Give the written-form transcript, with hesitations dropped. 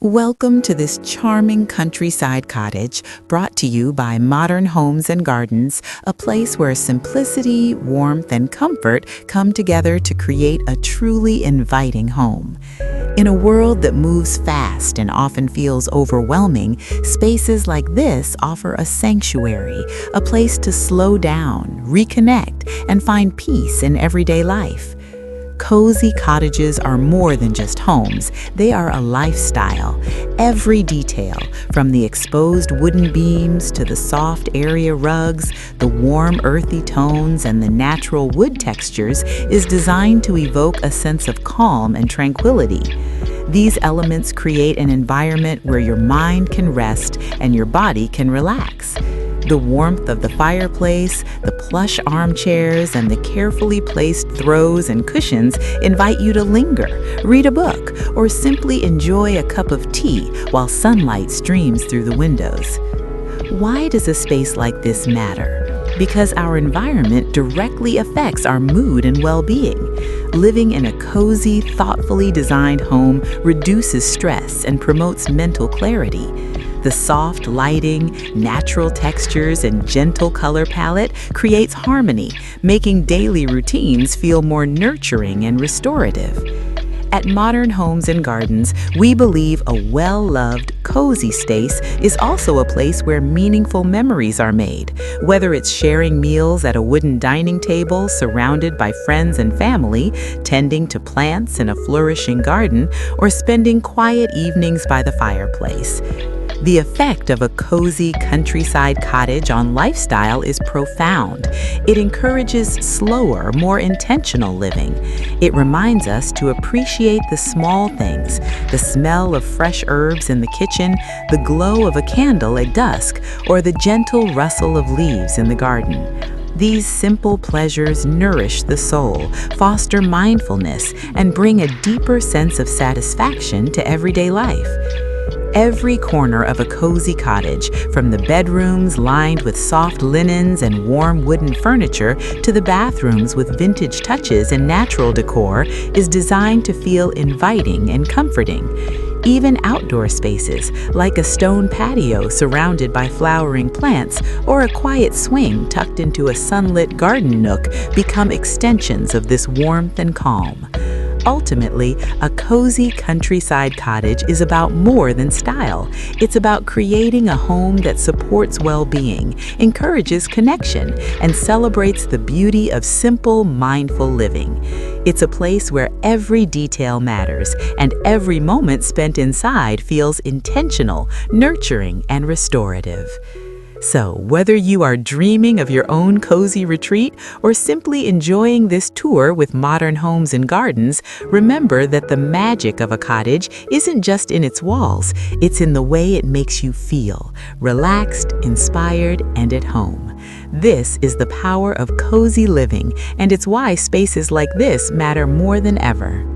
Welcome to this charming countryside cottage brought to you by Modern Homes and Gardens, a place where simplicity, warmth, and comfort come together to create a truly inviting home. In a world that moves fast and often feels overwhelming, spaces like this offer a sanctuary, a place to slow down, reconnect, and find peace in everyday life. Cozy cottages are more than just homes. They are a lifestyle. Every detail, from the exposed wooden beams to the soft area rugs, the warm earthy tones, and the natural wood textures, is designed to evoke a sense of calm and tranquility. These elements create an environment where your mind can rest and your body can relax. The warmth of the fireplace, the plush armchairs, and the carefully placed throws and cushions invite you to linger, read a book, or simply enjoy a cup of tea while sunlight streams through the windows. Why does a space like this matter? Because our environment directly affects our mood and well-being. Living in a cozy, thoughtfully designed home reduces stress and promotes mental clarity. The soft lighting, natural textures, and gentle color palette creates harmony, making daily routines feel more nurturing and restorative. At Modern Homes and Gardens, we believe a well-loved, cozy space is also a place where meaningful memories are made, whether it's sharing meals at a wooden dining table surrounded by friends and family, tending to plants in a flourishing garden, or spending quiet evenings by the fireplace. The effect of a cozy countryside cottage on lifestyle is profound. It encourages slower, more intentional living. It reminds us to appreciate the small things, the smell of fresh herbs in the kitchen, the glow of a candle at dusk, or the gentle rustle of leaves in the garden. These simple pleasures nourish the soul, foster mindfulness, and bring a deeper sense of satisfaction to everyday life. Every corner of a cozy cottage, from the bedrooms lined with soft linens and warm wooden furniture to the bathrooms with vintage touches and natural decor, is designed to feel inviting and comforting. Even outdoor spaces, like a stone patio surrounded by flowering plants or a quiet swing tucked into a sunlit garden nook, become extensions of this warmth and calm. Ultimately, a cozy countryside cottage is about more than style. It's about creating a home that supports well-being, encourages connection, and celebrates the beauty of simple, mindful living. It's a place where every detail matters and every moment spent inside feels intentional, nurturing, and restorative. So, whether you are dreaming of your own cozy retreat or simply enjoying this tour with Modern Homes and Gardens, remember that the magic of a cottage isn't just in its walls, it's in the way it makes you feel, relaxed, inspired, and at home. This is the power of cozy living, and it's why spaces like this matter more than ever.